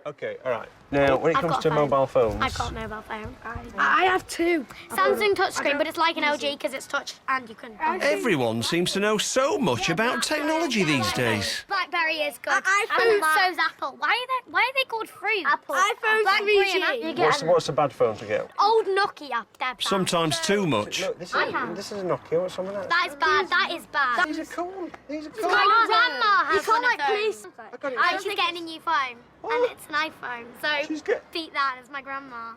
OK, all right. Now, when it comes to mobile phones... I've got a mobile phone. I have two. Samsung touchscreen, but it's like an LG because it's touch and you can... Everyone seems to know so much about technology these days. BlackBerry is good. iPhone. So's Apple. Why are they called fruit? Apple. iPhone BlackBerry 3G. and What's a bad phone to get? old Nokia. They're bad. Sometimes too much. Look, this is a Nokia. What's some of that? That is bad. That is bad. These are cool. These are cool. My grandma has one of police. those. I got it. She's getting a new phone, and it's an iPhone. She's So get- beat that as my grandma.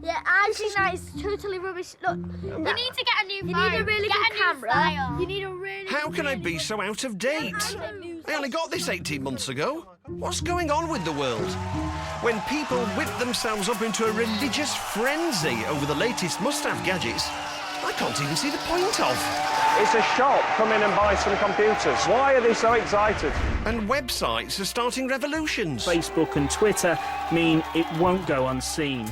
Yeah, I think that is totally rubbish. Look, You need to get a new phone. you need a really get good a new camera. style. You need a really. How can I be so out of date? I only got this 18 months ago. What's going on with the world? When people whip themselves up into a religious frenzy over the latest must-have gadgets, I can't even see the point of. It's a shop. Come in and buy some computers. Why are they so excited? And websites are starting revolutions. Facebook and Twitter mean it won't go unseen.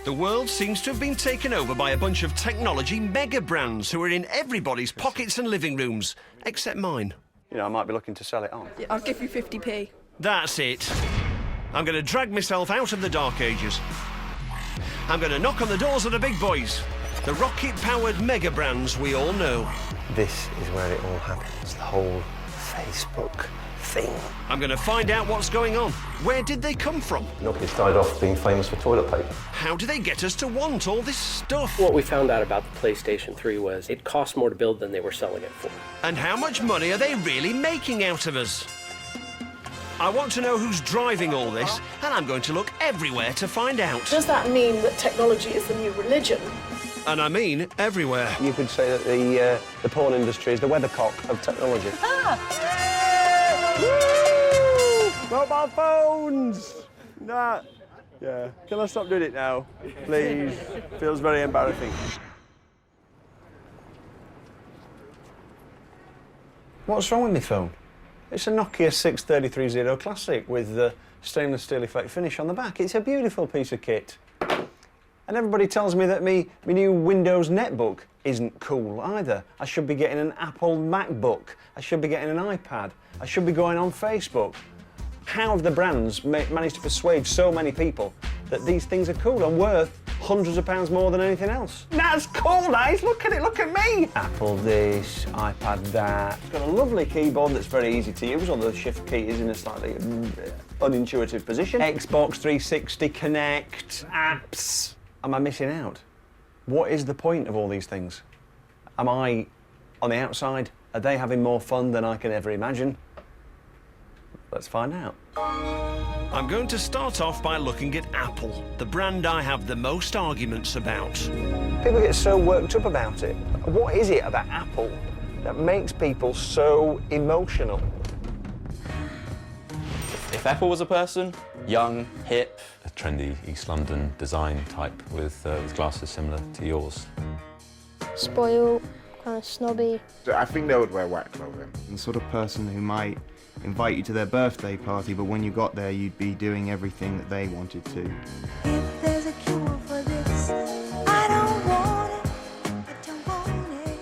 The world seems to have been taken over by a bunch of technology mega brands who are in everybody's pockets and living rooms, except mine. You know, I might be looking to sell it on. I'll give you 50p. That's it. I'm going to drag myself out of the dark ages. I'm going to knock on the doors of the big boys, the rocket-powered mega brands we all know. This is where it all happens, the whole Facebook thing. I'm going to find out what's going on. Where did they come from? Nokia started off being famous for toilet paper. How do they get us to want all this stuff? What we found out about the PlayStation 3 was it cost more to build than they were selling it for. And how much money are they really making out of us? I want to know who's driving all this, and I'm going to look everywhere to find out. Does that mean that technology is the new religion? And I mean everywhere. You could say that the porn industry is the weathercock of technology. Woo! Mobile phones! Nah. Yeah. Can I stop doing it now? Please. Feels very embarrassing. What's wrong with my phone? It's a Nokia 6330 Classic with the stainless steel effect finish on the back. It's a beautiful piece of kit. And everybody tells me that me new Windows netbook isn't cool either. I should be getting an Apple MacBook. I should be getting an iPad. I should be going on Facebook. How have the brands managed to persuade so many people that these things are cool and worth hundreds of pounds more than anything else? That's cool, guys. Look at it. Look at me. Apple this, iPad that. It's got a lovely keyboard that's very easy to use, although the shift key is in a slightly unintuitive position. Xbox 360, Connect, apps. Am I missing out? What is the point of all these things? Am I on the outside? Are they having more fun than I can ever imagine? Let's find out. I'm going to start off by looking at Apple, the brand I have the most arguments about. People get so worked up about it. What is it about Apple that makes people so emotional? If Apple was a person, young, hip. A trendy East London design type with glasses similar to yours. Spoiled, kind of snobby. I think they would wear white clothing. The sort of person who might invite you to their birthday party, but when you got there, you'd be doing everything that they wanted to. If there's a cure for this, I don't want it. I don't want it.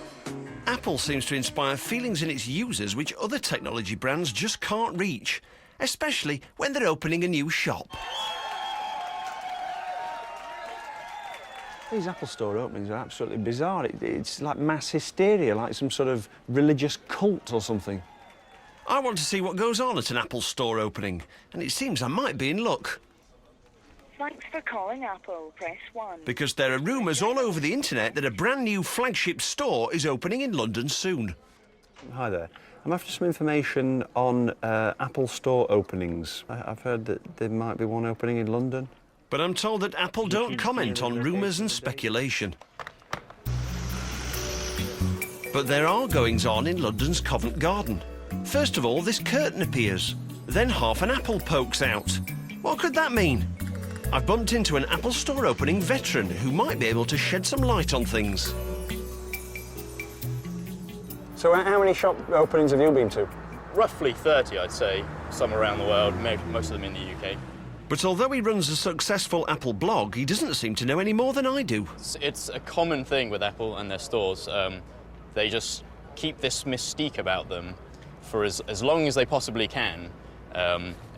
Apple seems to inspire feelings in its users which other technology brands just can't reach, especially when they're opening a new shop. These Apple Store openings are absolutely bizarre. It's like mass hysteria, like some sort of religious cult or something. I want to see what goes on at an Apple Store opening, and it seems I might be in luck. Thanks for calling Apple. Press 1. Because there are rumours all over the internet that a brand new flagship store is opening in London soon. Hi there. I'm after some information on Apple Store openings. I've heard that there might be one opening in London. But I'm told that Apple don't comment on rumours and speculation. But there are goings-on in London's Covent Garden. First of all, this curtain appears. Then half an apple pokes out. What could that mean? I've bumped into an Apple Store opening veteran who might be able to shed some light on things. So how many shop openings have you been to? Roughly 30, I'd say. Some around the world, most of them in the UK. But although he runs a successful Apple blog, he doesn't seem to know any more than I do. It's a common thing with Apple and their stores. They just keep this mystique about them for as long as they possibly can.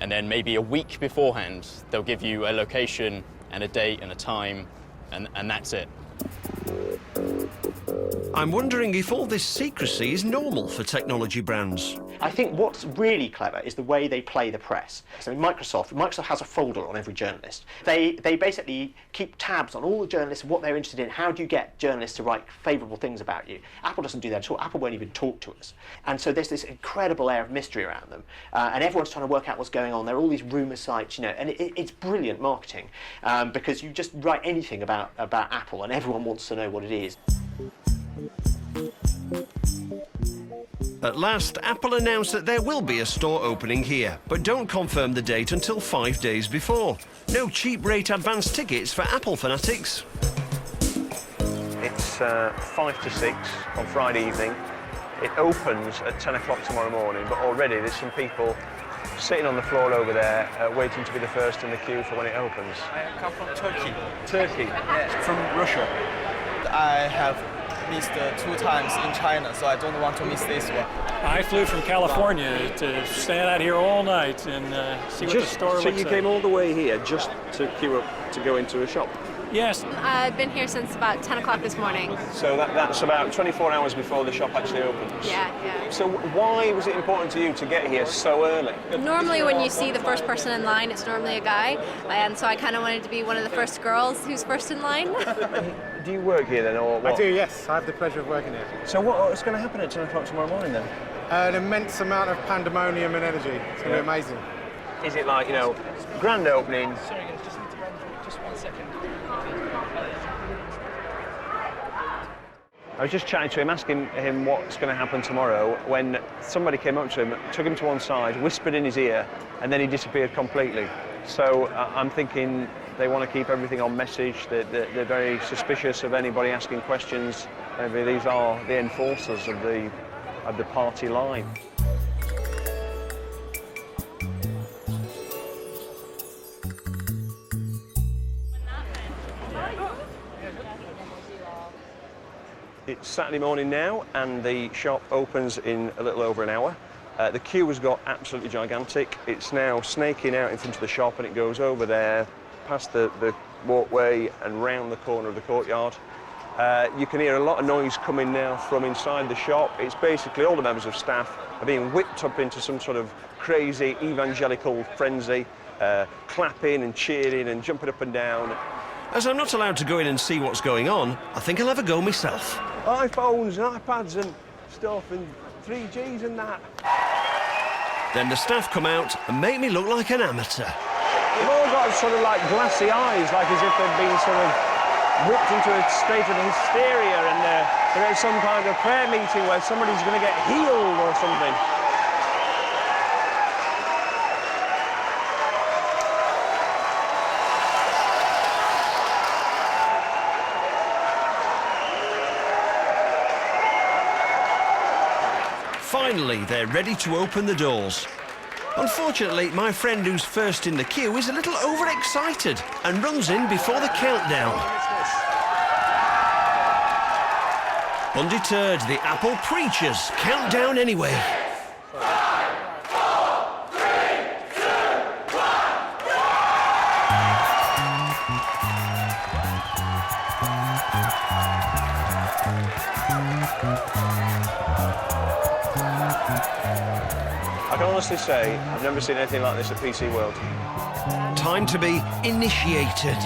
And then maybe a week beforehand, they'll give you a location and a date and a time, and that's it. I'm wondering if all this secrecy is normal for technology brands. I think what's really clever is the way they play the press. So Microsoft has a folder on every journalist. They basically keep tabs on all the journalists and what they're interested in. How do you get journalists to write favourable things about you? Apple doesn't do that at all. Apple won't even talk to us. And so there's this incredible air of mystery around them. And everyone's trying to work out what's going on. There are all these rumour sites, you know, and it's brilliant marketing because you just write anything about Apple and everyone wants to know what it is. At last, Apple announced that there will be a store opening here, but don't confirm the date until 5 days before. No cheap rate advance tickets for Apple fanatics. It's 5 to 6 on Friday evening. It opens at 10 o'clock tomorrow morning, but already there's some people sitting on the floor over there waiting to be the first in the queue for when it opens. I come from Turkey. Turkey? Yeah, from Russia. I have missed 2 times in China, so I don't want to miss this one. I flew from California to stand out here all night and see what the store looks like. So you came all the way here just to queue up to go into a shop? Yes. I've been here since about 10 o'clock this morning. So that's about 24 hours before the shop actually opens? Yeah. So why was it important to you to get here so early? Normally when you see the first person in line, it's normally a guy, and so I kind of wanted to be one of the first girls who's first in line. Do you work here then, or what? I do, yes. I have the pleasure of working here. So what's going to happen at 10 o'clock tomorrow morning then? An immense amount of pandemonium and energy. It's going to be amazing. Is it like, you know, grand opening? Sorry, guys, just need to run just 1 second. I was just chatting to him, asking him what's going to happen tomorrow, when somebody came up to him, took him to one side, whispered in his ear, and then he disappeared completely. So I'm thinking they want to keep everything on message, they're very suspicious of anybody asking questions. Maybe these are the enforcers of the party line. It's Saturday morning now, and the shop opens in a little over an hour. The queue has got absolutely gigantic. It's now snaking out in front of the shop, and it goes over there, past the walkway and round the corner of the courtyard. You can hear a lot of noise coming now from inside the shop. It's basically all the members of staff are being whipped up into some sort of crazy evangelical frenzy, clapping and cheering and jumping up and down. As I'm not allowed to go in and see what's going on, I think I'll have a go myself. iPhones and iPads and stuff and 3Gs and that. Then the staff come out and make me look like an amateur. They've all got sort of like glassy eyes, like as if they've been sort of whipped into a state of hysteria and they're at some kind of prayer meeting where somebody's going to get healed or something. Finally, they're ready to open the doors. Unfortunately, my friend who's first in the queue is a little overexcited and runs in before the countdown. Undeterred, the Apple preachers count down anyway. I can honestly say I've never seen anything like this at PC World. Time to be initiated.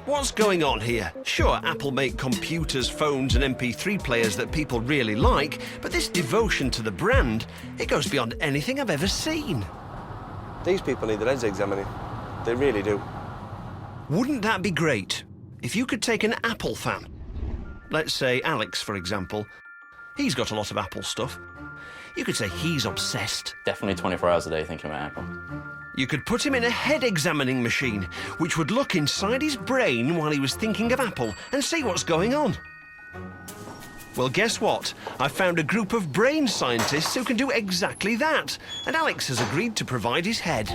What's going on here? Sure, Apple make computers, phones and MP3 players that people really like, but this devotion to the brand, it goes beyond anything I've ever seen. These people need their heads examining. They really do. Wouldn't that be great? If you could take an Apple fan, let's say Alex, for example. He's got a lot of Apple stuff. You could say he's obsessed. Definitely 24 hours a day thinking about Apple. You could put him in a head-examining machine, which would look inside his brain while he was thinking of Apple and see what's going on. Well, guess what? I found a group of brain scientists who can do exactly that, and Alex has agreed to provide his head.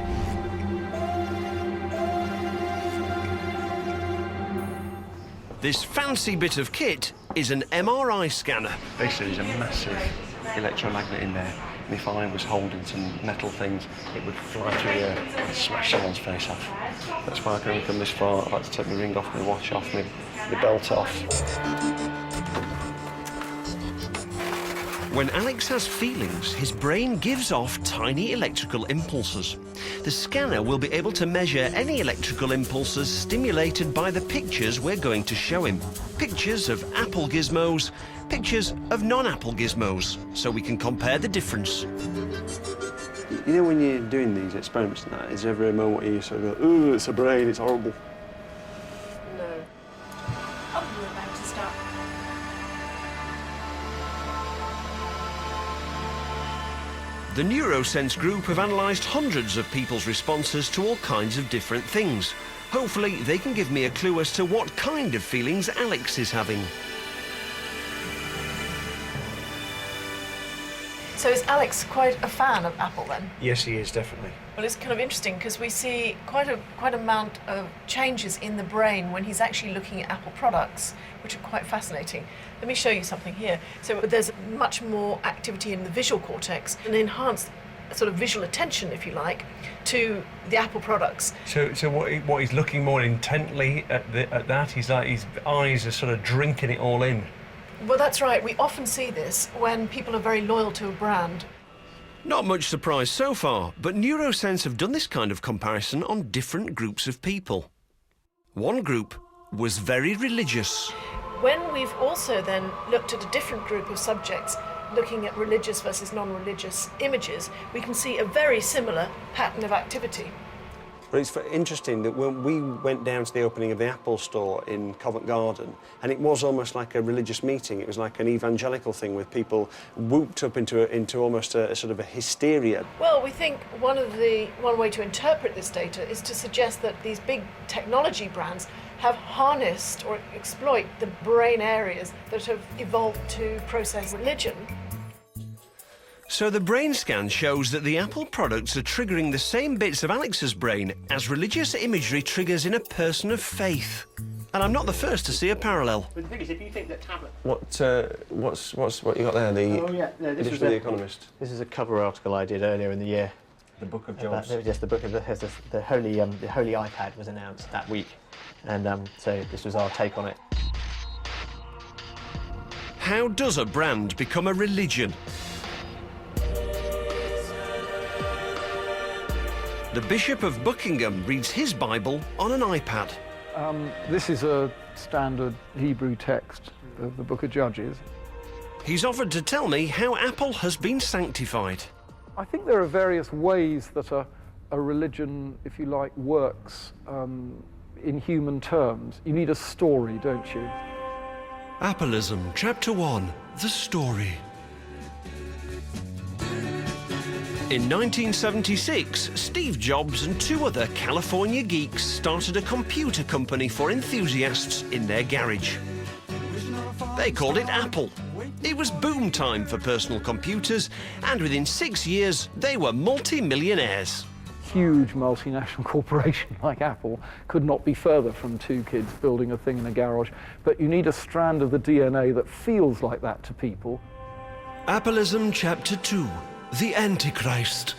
This fancy bit of kit is an MRI scanner. Basically, there's a massive electromagnet in there, and if I was holding some metal things, it would fly through the air and smash someone's face off. That's why I can only come this far. I like to take my ring off, my watch off, my belt off. When Alex has feelings, his brain gives off tiny electrical impulses. The scanner will be able to measure any electrical impulses stimulated by the pictures we're going to show him. Pictures of Apple gizmos, pictures of non-Apple gizmos, so we can compare the difference. You know when you're doing these experiments and that, is there ever a moment where you sort of go, ooh, it's a brain, it's horrible? No. Oh, we're about to start. The NeuroSense group have analysed hundreds of people's responses to all kinds of different things. Hopefully, they can give me a clue as to what kind of feelings Alex is having. So is Alex quite a fan of Apple then? Yes, he is, definitely. Well, it's kind of interesting because we see quite a amount of changes in the brain when he's actually looking at Apple products, which are quite fascinating. Let me show you something here. So there's much more activity in the visual cortex, an enhanced sort of visual attention, if you like, to the Apple products. So what he's looking more intently at that, he's like, his eyes are sort of drinking it all in. Well, that's right. We often see this when people are very loyal to a brand. Not much surprise so far, but NeuroSense have done this kind of comparison on different groups of people. One group was very religious. When we've also then looked at a different group of subjects, looking at religious versus non-religious images, we can see a very similar pattern of activity. But it's interesting that when we went down to the opening of the Apple store in Covent Garden, and it was almost like a religious meeting. It was like an evangelical thing with people whooped up into almost a sort of a hysteria. Well, we think one way to interpret this data is to suggest that these big technology brands have harnessed or exploit the brain areas that have evolved to process religion. So the brain scan shows that the Apple products are triggering the same bits of Alex's brain as religious imagery triggers in a person of faith. And I'm not the first to see a parallel. But the thing is, if you think that tablet... What's what you got there? The edition of The Economist. This is a cover article I did earlier in the year. The Book of Jobs. Yes, the book of the holy iPad was announced that week, and so this was our take on it. How does a brand become a religion? The Bishop of Buckingham reads his Bible on an iPad. This is a standard Hebrew text of the Book of Judges. He's offered to tell me how Apple has been sanctified. I think there are various ways that a religion, if you like, works in human terms. You need a story, don't you? Appleism, Chapter 1, The Story. In 1976, Steve Jobs and two other California geeks started a computer company for enthusiasts in their garage. They called it Apple. It was boom time for personal computers, and within 6 years, they were multi-millionaires. Huge multinational corporation like Apple could not be further from two kids building a thing in a garage, but you need a strand of the DNA that feels like that to people. Appleism Chapter 2. The Antichrist.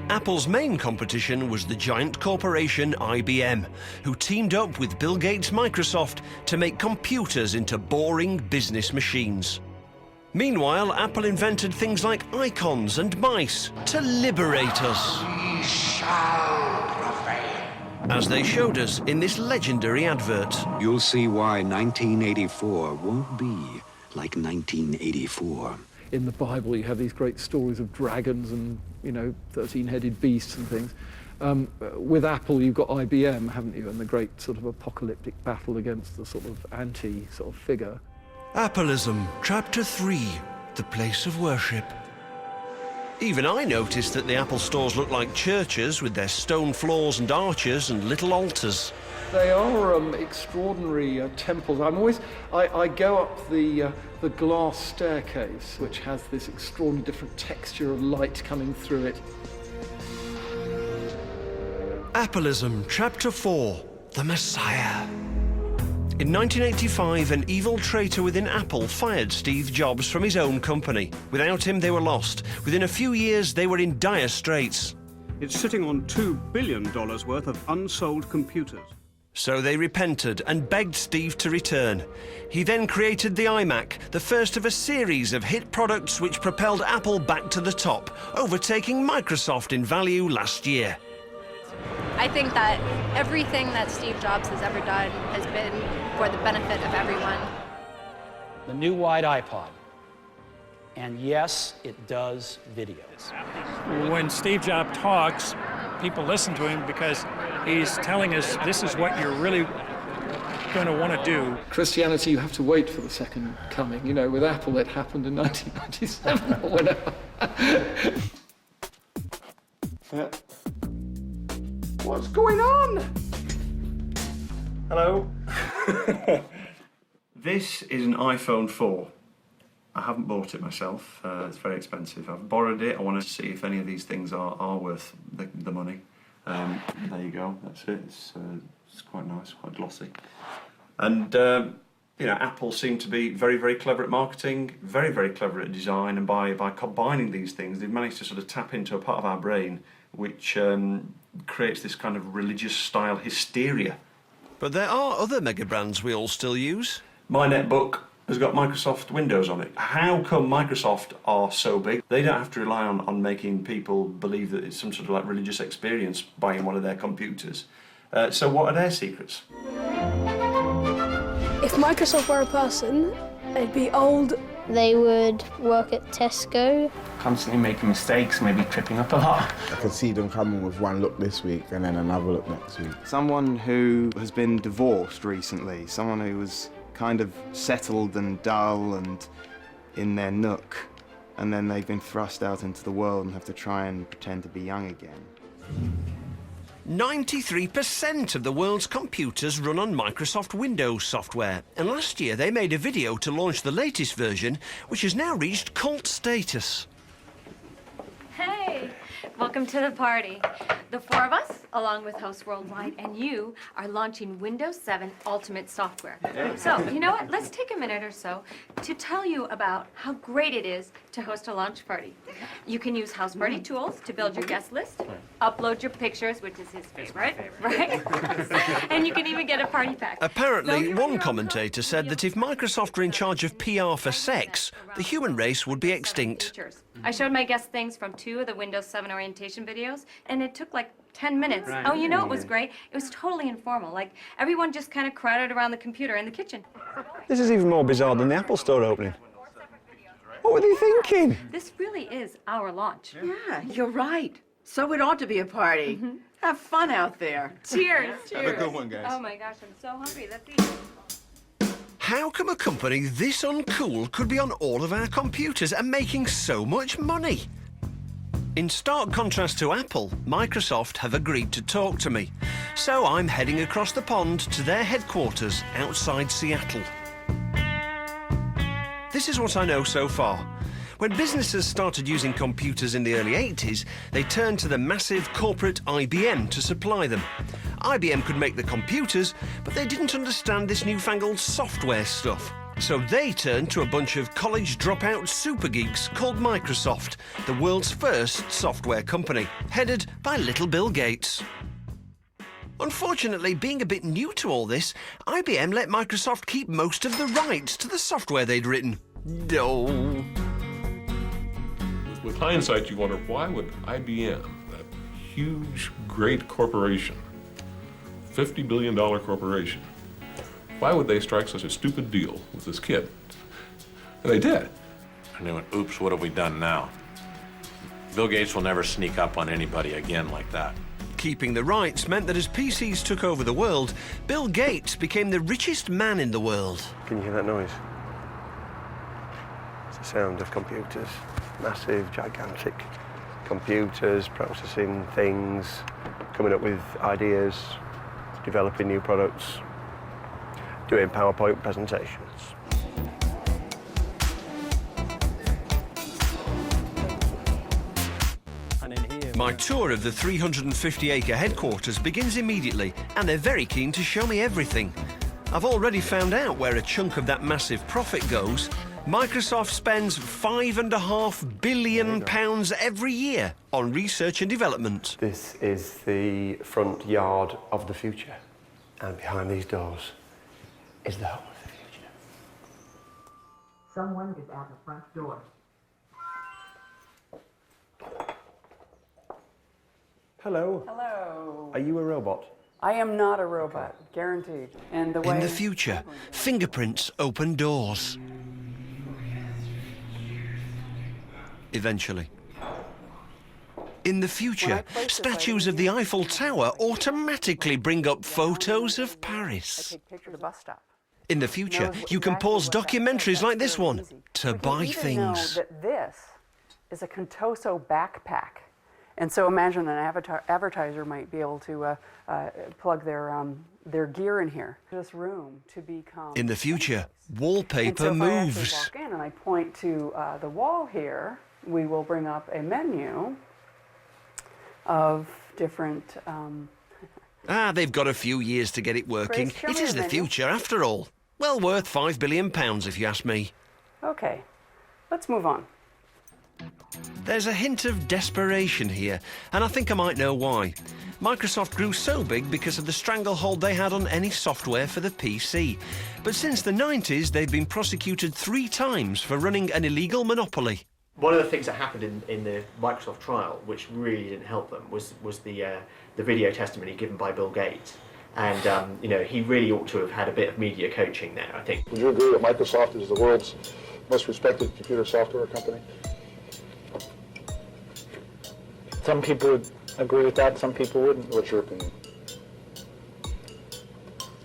Apple's main competition was the giant corporation IBM, who teamed up with Bill Gates' Microsoft to make computers into boring business machines. Meanwhile, Apple invented things like icons and mice to liberate us. We shall prevail. As they showed us in this legendary advert. You'll see why 1984 won't be like 1984. In the Bible, you have these great stories of dragons and, 13-headed beasts and things. With Apple, you've got IBM, haven't you? And the great sort of apocalyptic battle against the sort of anti-figure. Appleism, Chapter 3, the place of worship. Even I noticed that the Apple stores look like churches with their stone floors and arches and little altars. They are extraordinary temples. I go up the glass staircase, which has this extraordinary different texture of light coming through it. Appleism, Chapter 4, The Messiah. In 1985, an evil traitor within Apple fired Steve Jobs from his own company. Without him, they were lost. Within a few years, they were in dire straits. It's sitting on $2 billion worth of unsold computers. So they repented and begged Steve to return. He then created the iMac, the first of a series of hit products which propelled Apple back to the top, overtaking Microsoft in value last year. I think that everything that Steve Jobs has ever done has been for the benefit of everyone. The new wide iPod. And yes, it does videos. When Steve Jobs talks, people listen to him because he's telling us this is what you're really going to want to do. Christianity, you have to wait for the second coming. You know, with Apple, it happened in 1997 or whatever. What's going on? Hello. This is an iPhone 4. I haven't bought it myself. It's very expensive. I've borrowed it. I want to see if any of these things are worth the money. There you go. That's it. It's quite nice, quite glossy. And you know, Apple seem to be very, very clever at marketing, very, very clever at design, and by combining these things, they've managed to sort of tap into a part of our brain which creates this kind of religious style hysteria. But there are other mega brands we all still use. My netbook has got Microsoft Windows on it. How come Microsoft are so big? They don't have to rely on making people believe that it's some sort of like religious experience buying one of their computers. So what are their secrets? If Microsoft were a person, they'd be old. They would work at Tesco. Constantly making mistakes, maybe tripping up a lot. I could see them coming with one look this week and then another look next week. Someone who has been divorced recently, someone who was kind of settled and dull and in their nook, and then they've been thrust out into the world and have to try and pretend to be young again. 93% of the world's computers run on Microsoft Windows software, and last year they made a video to launch the latest version, which has now reached cult status. Hey, welcome to the party. The four of us, along with Host Worldwide and you, are launching Windows 7 Ultimate software. So, you know what? Let's take a minute or so to tell you about how great it is to host a launch party. You can use house party tools to build your guest list, upload your pictures, which is his favorite, right? And you can even get a party pack. Apparently, one commentator said that if Microsoft were in charge of PR for sex, the human race would be extinct. I showed my guests things from 2 of the Windows 7 orientation videos, and it took like 10 minutes. Right. Oh, you know what was great? It was totally informal. Like, everyone just kind of crowded around the computer in the kitchen. This is even more bizarre than the Apple Store opening. What were they thinking? This really is our launch. Yeah, you're right. So it ought to be a party. Have fun out there. Cheers. Have a good one, guys. Oh my gosh, I'm so hungry. Let's eat. How come a company this uncool could be on all of our computers and making so much money? In stark contrast to Apple, Microsoft have agreed to talk to me. So I'm heading across the pond to their headquarters outside Seattle. This is what I know so far. When businesses started using computers in the early 80s, they turned to the massive corporate IBM to supply them. IBM could make the computers, but they didn't understand this newfangled software stuff. So they turned to a bunch of college dropout super geeks called Microsoft, the world's first software company, headed by little Bill Gates. Unfortunately, being a bit new to all this, IBM let Microsoft keep most of the rights to the software they'd written. Oh. With hindsight, you wonder, why would IBM, that huge, great corporation, $50 billion corporation, why would they strike such a stupid deal with this kid? And they did. And they went, oops, what have we done now? Bill Gates will never sneak up on anybody again like that. Keeping the rights meant that as PCs took over the world, Bill Gates became the richest man in the world. Can you hear that noise? It's the sound of computers. Massive, gigantic computers, processing things, coming up with ideas, developing new products, doing PowerPoint presentations. My tour of the 350-acre headquarters begins immediately, and they're very keen to show me everything. I've already found out where a chunk of that massive profit goes. Microsoft spends £5.5 billion every year on research and development. This is the front yard of the future, and behind these doors is the home of the future. Someone is at the front door. Hello. Hello. Are you a robot? I am not a robot, guaranteed. And the way In the future, fingerprints open doors. Eventually. In the future, statues of the Eiffel Tower automatically bring up photos of Paris. take pictures of the bus stop. In the future, you can pause documentaries like this one to buy things. Know that this is a Contoso backpack. And so imagine an advertiser might be able to plug their gear in here. This room to become... In the future, wallpaper and so moves. If I actually walk in and I point to the wall here, we will bring up a menu of different... They've got a few years to get it working. Grace, show It me is the the menu. future, after all. Well worth £5 billion, if you ask me. Okay, let's move on. There's a hint of desperation here, and I think I might know why. Microsoft grew so big because of the stranglehold they had on any software for the PC. But since the 90s, they've been prosecuted 3 times for running an illegal monopoly. One of the things that happened in the Microsoft trial, which really didn't help them, was the video testimony given by Bill Gates. And he really ought to have had a bit of media coaching there, I think. Would you agree that Microsoft is the world's most respected computer software company? Some people would agree with that, some people wouldn't. What's your opinion?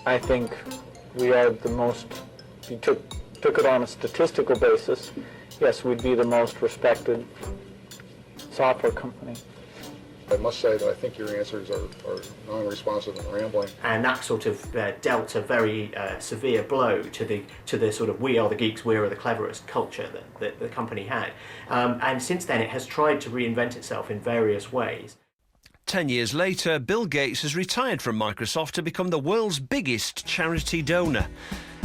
I think we are the most, if you took it on a statistical basis, yes, we'd be the most respected software company. I must say that I think your answers are non-responsive and rambling. And that sort of dealt a very severe blow to the sort of we are the geeks, we are the cleverest culture that the company had. And since then it has tried to reinvent itself in various ways. 10 years later, Bill Gates has retired from Microsoft to become the world's biggest charity donor.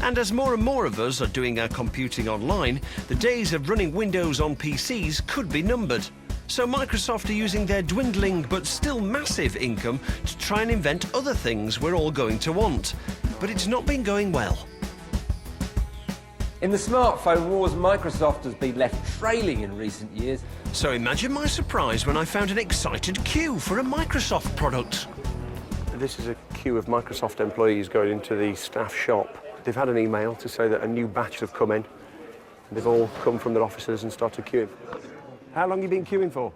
And as more and more of us are doing our computing online, the days of running Windows on PCs could be numbered. So Microsoft are using their dwindling but still massive income to try and invent other things we're all going to want. But it's not been going well. In the smartphone wars, Microsoft has been left trailing in recent years. So imagine my surprise when I found an excited queue for a Microsoft product. This is a queue of Microsoft employees going into the staff shop. They've had an email to say that a new batch have come in. They've all come from their offices and started queuing. How long have you been queuing for?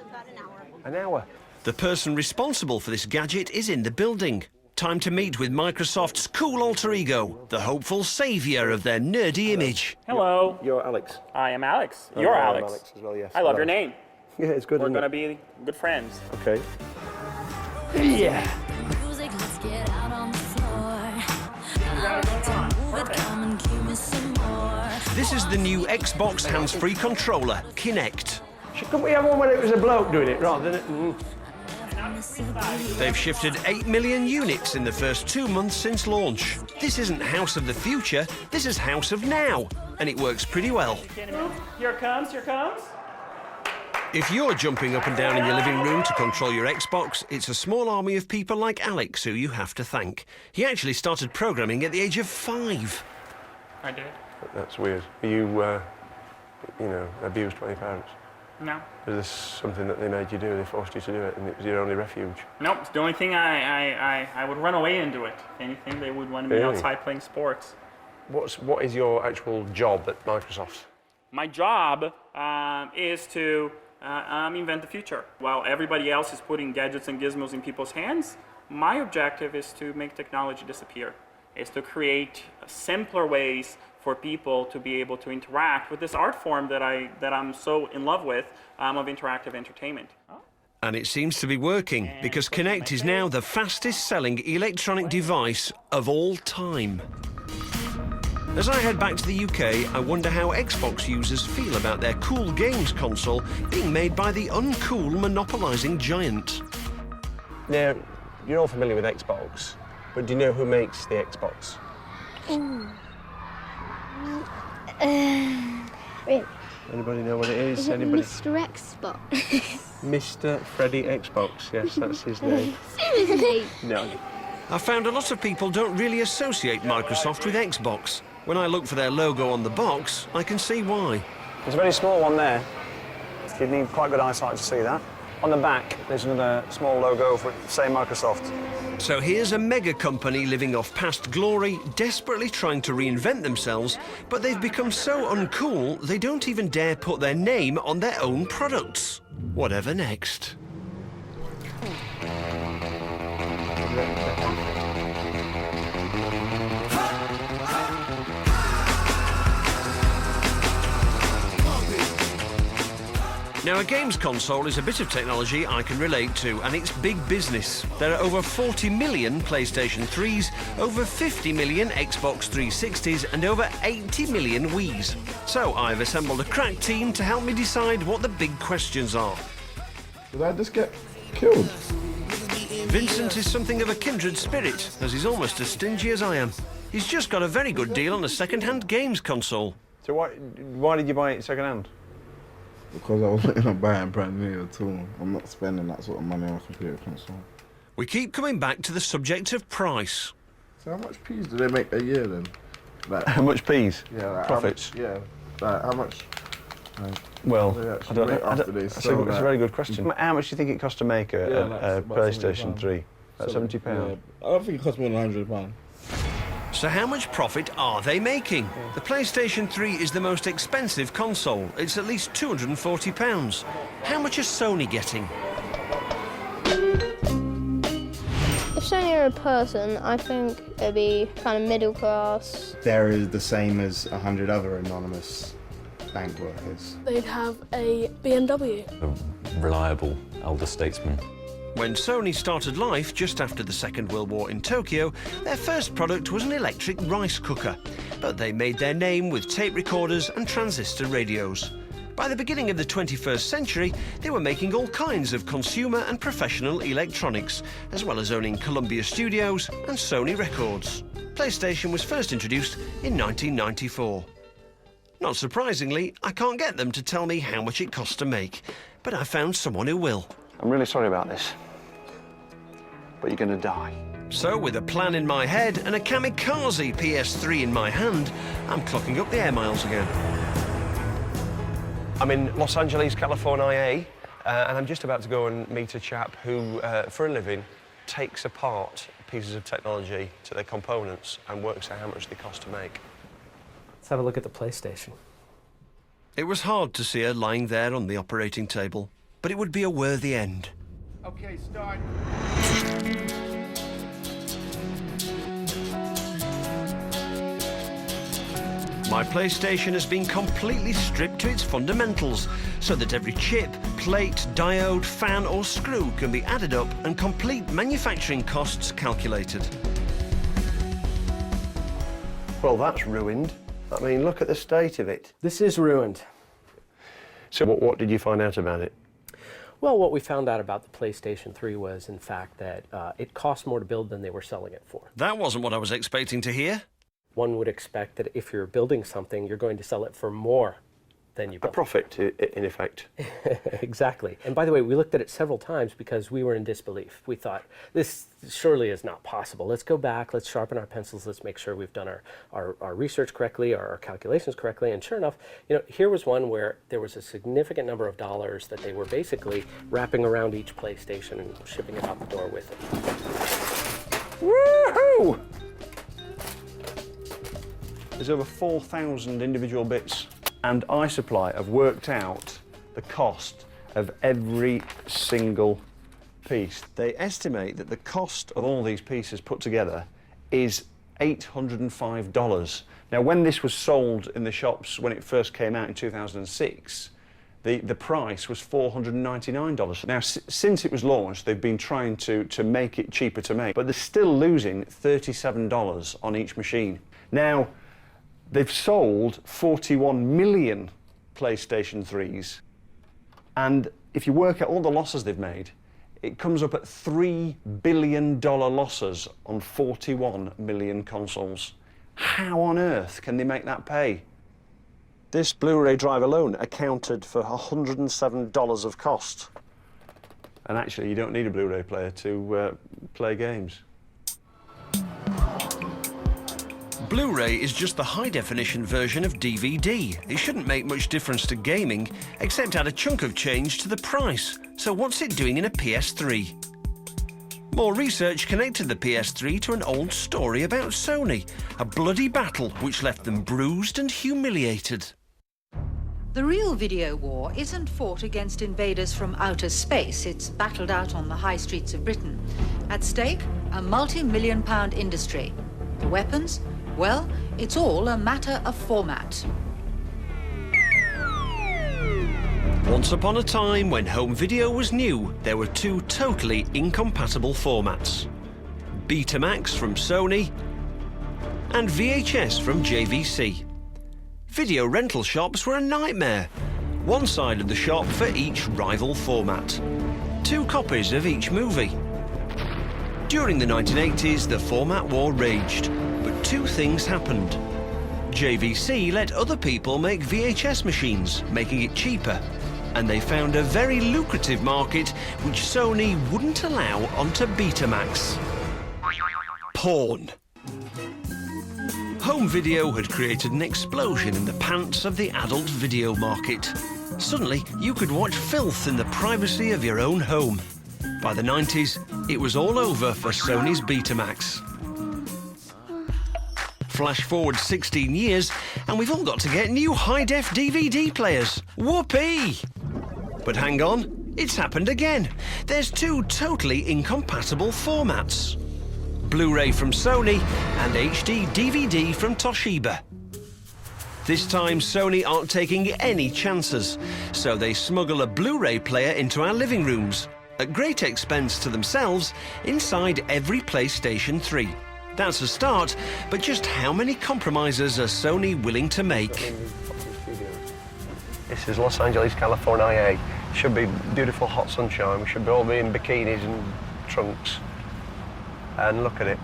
About an hour. An hour? The person responsible for this gadget is in the building. Time to meet with Microsoft's cool alter ego, the hopeful saviour of their nerdy image. Hello. You're Alex. I am Alex. Oh, You're I'm Alex. Alex as well, yes. I love Hello. your name. Yeah, it's good. We're isn't going to it? be good friends. Okay. Yeah. This is the new Xbox hands-free controller, Kinect. Couldn't we have one where it was a bloke doing it rather than... They've shifted 8 million units in the first 2 months since launch. This isn't House of the Future, this is House of Now, and it works pretty well. Here it comes, here it comes. If you're jumping up and down in your living room to control your Xbox, it's a small army of people like Alex who you have to thank. He actually started programming at the age of 5. I did. That's weird. You, abused by your parents? No. Was this something that they made you do? They forced you to do it, and it was your only refuge? Nope, it's the only thing I would run away and do it. If anything, they would want me Really? outside playing sports. What is your actual job at Microsoft? My job is to invent the future. While everybody else is putting gadgets and gizmos in people's hands, my objective is to make technology disappear. Is to create simpler ways for people to be able to interact with this art form that I'm so in love with, of interactive entertainment. And it seems to be working, because Kinect is now the fastest selling electronic device of all time. As I head back to the UK, I wonder how Xbox users feel about their cool games console being made by the uncool monopolising giant. Now, you're all familiar with Xbox, but do you know who makes the Xbox? Wait. Anybody know what it is? Is it Anybody? Mr. Xbox? Mr. Freddie Xbox, yes, that's his name. Seriously? No. I found a lot of people don't really associate Microsoft with Xbox. When I look for their logo on the box, I can see why. There's a very small one there. You'd need quite good eyesight to see that. On the back, there's another small logo for, say, Microsoft. So here's a mega company living off past glory, desperately trying to reinvent themselves, but they've become so uncool they don't even dare put their name on their own products. Whatever next? Now, a games console is a bit of technology I can relate to, and it's big business. There are over 40 million PlayStation 3s, over 50 million Xbox 360s, and over 80 million Wiis. So I've assembled a crack team to help me decide what the big questions are. Did I just get killed? Vincent is something of a kindred spirit, as he's almost as stingy as I am. He's just got a very good deal on a second-hand games console. So why did you buy it second-hand? Because I was looking at buying brand new at all. I'm not spending that sort of money on a computer console. We keep coming back to the subject of price. So how much peas do they make a year then? Like, How much peas? Yeah, like Profits? How much? Well, I don't know. That's a very good question. How much do you think it costs to make a PlayStation 3? About £70? Yeah, I don't think it costs more than £100. So how much profit are they making? The PlayStation 3 is the most expensive console. It's at least £240. How much is Sony getting? If Sony are a person, I think it'd be kind of middle class. They're the same as 100 other anonymous bank workers. They'd have a BMW. A reliable elder statesman. When Sony started life just after the Second World War in Tokyo, their first product was an electric rice cooker. But they made their name with tape recorders and transistor radios. By the beginning of the 21st century, they were making all kinds of consumer and professional electronics, as well as owning Columbia Studios and Sony Records. PlayStation was first introduced in 1994. Not surprisingly, I can't get them to tell me how much it costs to make, but I found someone who will. I'm really sorry about this, but you're going to die. So, with a plan in my head and a kamikaze PS3 in my hand, I'm clocking up the air miles again. I'm in Los Angeles, California, and I'm just about to go and meet a chap who, for a living, takes apart pieces of technology to their components and works out how much they cost to make. Let's have a look at the PlayStation. It was hard to see her lying there on the operating table, but it would be a worthy end. Okay, start. My PlayStation has been completely stripped to its fundamentals, so that every chip, plate, diode, fan or screw can be added up and complete manufacturing costs calculated. Well, that's ruined. I mean, look at the state of it. This is ruined. So what did you find out about it? Well, what we found out about the PlayStation 3 was, in fact, that it cost more to build than they were selling it for. That wasn't what I was expecting to hear. One would expect that if you're building something, you're going to sell it for more than you built. A profit, in effect. Exactly. And by the way, we looked at it several times because we were in disbelief. We thought, this surely is not possible. Let's go back, let's sharpen our pencils, let's make sure we've done our research correctly, our calculations correctly. And sure enough, here was one where there was a significant number of dollars that they were basically wrapping around each PlayStation and shipping it out the door with it. Woohoo! There's over 4,000 individual bits, and iSupply have worked out the cost of every single piece. They estimate that the cost of all these pieces put together is $805. Now, when this was sold in the shops when it first came out in 2006, the price was $499. Now, since it was launched, they've been trying to make it cheaper to make, but they're still losing $37 on each machine. Now, they've sold 41 million PlayStation 3s, and if you work out all the losses they've made, it comes up at $3 billion losses on 41 million consoles. How on earth can they make that pay? This Blu-ray drive alone accounted for $107 of cost. And actually, you don't need a Blu-ray player to play games. Blu-ray is just the high-definition version of DVD. It shouldn't make much difference to gaming, except add a chunk of change to the price. So what's it doing in a PS3? More research connected the PS3 to an old story about Sony, a bloody battle which left them bruised and humiliated. The real video war isn't fought against invaders from outer space. It's battled out on the high streets of Britain. At stake, a multi-million-pound industry. The weapons? Well, it's all a matter of format. Once upon a time, when home video was new, there were two totally incompatible formats. Betamax from Sony and VHS from JVC. Video rental shops were a nightmare. One side of the shop for each rival format. 2 copies of each movie. During the 1980s, the format war raged, but 2 things happened. JVC let other people make VHS machines, making it cheaper, and they found a very lucrative market which Sony wouldn't allow onto Betamax. Porn. Home video had created an explosion in the pants of the adult video market. Suddenly, you could watch filth in the privacy of your own home. By the 90s, it was all over for Sony's Betamax. Flash forward 16 years, and we've all got to get new high-def DVD players. Whoopee! But hang on, it's happened again. There's 2 totally incompatible formats. Blu-ray from Sony and HD DVD from Toshiba. This time, Sony aren't taking any chances, so they smuggle a Blu-ray player into our living rooms, at great expense to themselves, inside every PlayStation 3. That's a start, but just how many compromises are Sony willing to make? This is Los Angeles, California. Should be beautiful hot sunshine. We should all be in bikinis and trunks. And look at it.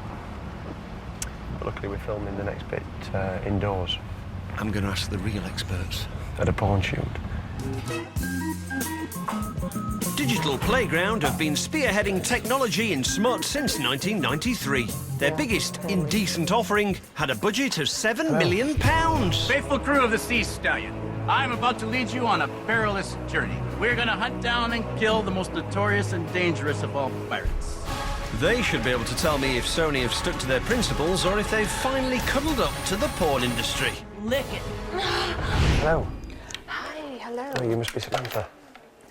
But luckily we're filming the next bit indoors. I'm going to ask the real experts. At a porn shoot. Digital Playground have been spearheading technology in smut since 1993. Their biggest indecent offering had a budget of £7 million. Faithful crew of the Sea Stallion, I'm about to lead you on a perilous journey. We're going to hunt down and kill the most notorious and dangerous of all pirates. They should be able to tell me if Sony have stuck to their principles or if they've finally cuddled up to the porn industry. Lick it. Hello. Hi, hello. Oh, you must be Samantha.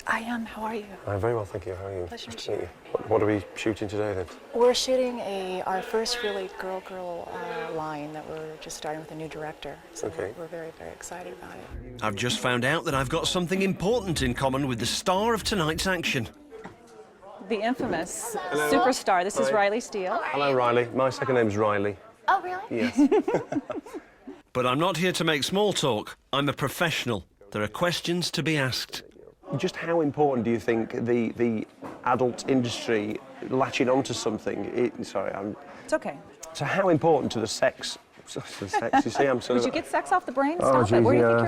I am. How are you? I'm very well, thank you. How are you? Pleasure Nice to meet you. What are we shooting today, then? We're shooting our first really girl line that we're just starting with a new director. So okay. We're very, very excited about it. I've just found out that I've got something important in common with the star of tonight's action. The infamous superstar. This is Riley Steele. Hello, Riley. My second name's Riley. Oh, really? Yes. But I'm not here to make small talk. I'm a professional. There are questions to be asked. Just how important do you think the adult industry latching onto something? It's okay. So how important to the sex? You see, I'm sort Did of. you get sex off the brain? Oh, Stop it. Where do you think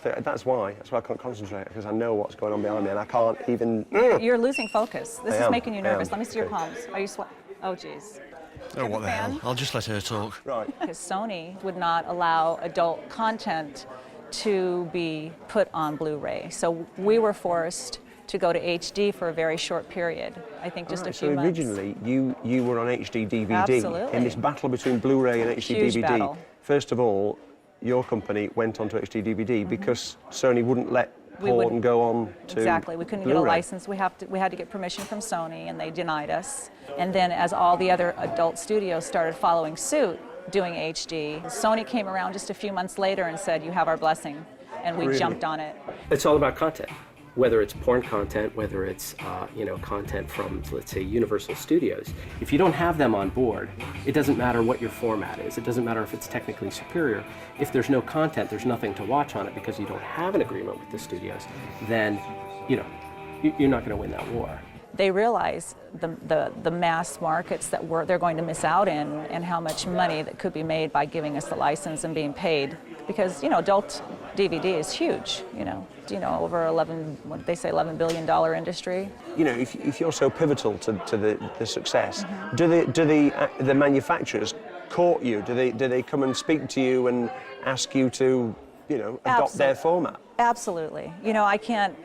you're at? That's why I can't concentrate, because I know what's going on behind me and I can't even. You're losing focus. This is making you nervous. Let me see your palms. Are you sweating? Oh, jeez. Oh, what the hell? I'll just let her talk. Right. Because Sony would not allow adult content to be put on Blu-ray. So we were forced to go to HD for a very short period. I think just a few months. So originally, you were on HD DVD. Absolutely. In this battle between Blu-ray and HD Huge DVD. Battle. First of all, your company went on to HD DVD because Sony wouldn't let porn go on to Exactly. We couldn't get a license. We had to get permission from Sony, and they denied us. And then as all the other adult studios started following suit, doing HD. Sony came around just a few months later and said, you have our blessing, and we jumped on it. It's all about content. Whether it's porn content, whether it's content from, let's say, Universal Studios. If you don't have them on board, it doesn't matter what your format is. It doesn't matter if it's technically superior. If there's no content, there's nothing to watch on it because you don't have an agreement with the studios, then you're not going to win that war. They realize the mass markets that they're going to miss out in, and how much money that could be made by giving us the license and being paid. Because adult DVD is huge. Over $11 billion industry. If you're so pivotal to the success, do the manufacturers court you? Do they come and speak to you and ask you to adopt their format? Absolutely. I can't,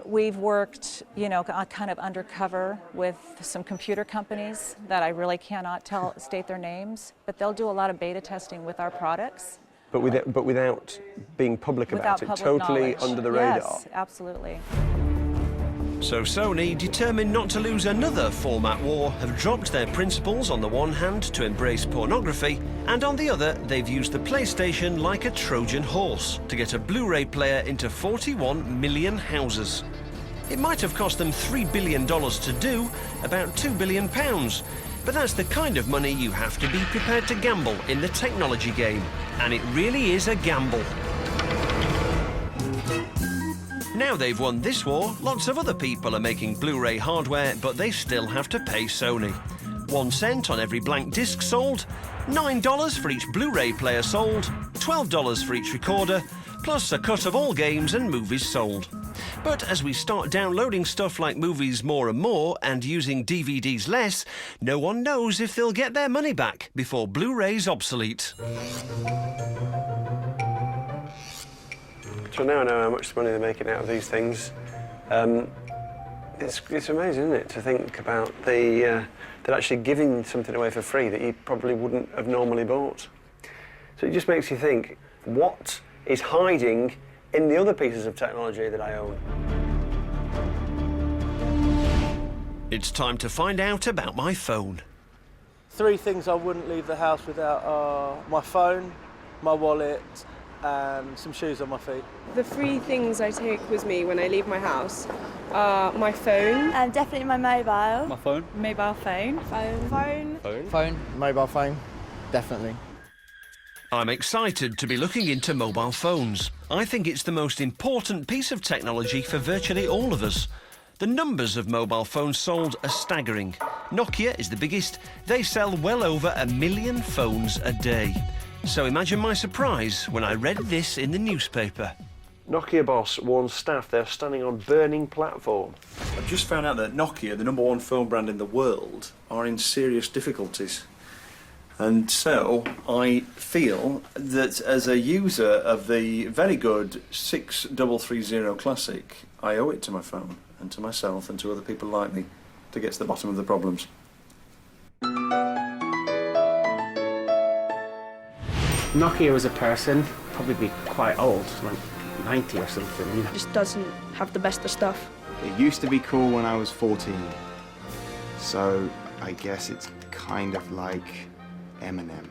we've worked, kind of undercover with some computer companies that I really cannot state their names, but they'll do a lot of beta testing with our products. But without being public about it, totally under the radar. Yes, absolutely. So Sony, determined not to lose another format war, have dropped their principles on the one hand to embrace pornography, and on the other they've used the PlayStation like a Trojan horse to get a Blu-ray player into 41 million houses. It might have cost them $3 billion to do, about £2 billion. But that's the kind of money you have to be prepared to gamble in the technology game. And it really is a gamble. Now they've won this war, lots of other people are making Blu-ray hardware, but they still have to pay Sony. 1 cent on every blank disc sold, $9 for each Blu-ray player sold, $12 for each recorder, plus a cut of all games and movies sold. But as we start downloading stuff like movies more and more and using DVDs less, no one knows if they'll get their money back before Blu-ray's obsolete. So now I know how much money they're making out of these things. It's amazing, isn't it, to think about they're actually giving something away for free that you probably wouldn't have normally bought. So it just makes you think, what is hiding in the other pieces of technology that I own? It's time to find out about my phone. 3 things I wouldn't leave the house without are my phone, my wallet, and some shoes on my feet. The 3 things I take with me when I leave my house are my phone. Definitely my mobile. My phone. Mobile phone. Phone. Phone. Mobile phone, definitely. I'm excited to be looking into mobile phones. I think it's the most important piece of technology for virtually all of us. The numbers of mobile phones sold are staggering. Nokia is the biggest. They sell well over 1 million phones a day. So imagine my surprise when I read this in the newspaper. Nokia boss warns staff they're standing on burning platform. I've just found out that Nokia, the #1 phone brand in the world, are in serious difficulties. And so I feel that as a user of the very good 6330 Classic, I owe it to my phone and to myself and to other people like me to get to the bottom of the problems. Nokia was a person, probably quite old, like 90 or something. Just doesn't have the best of stuff. It used to be cool when I was 14. So I guess it's kind of like Eminem.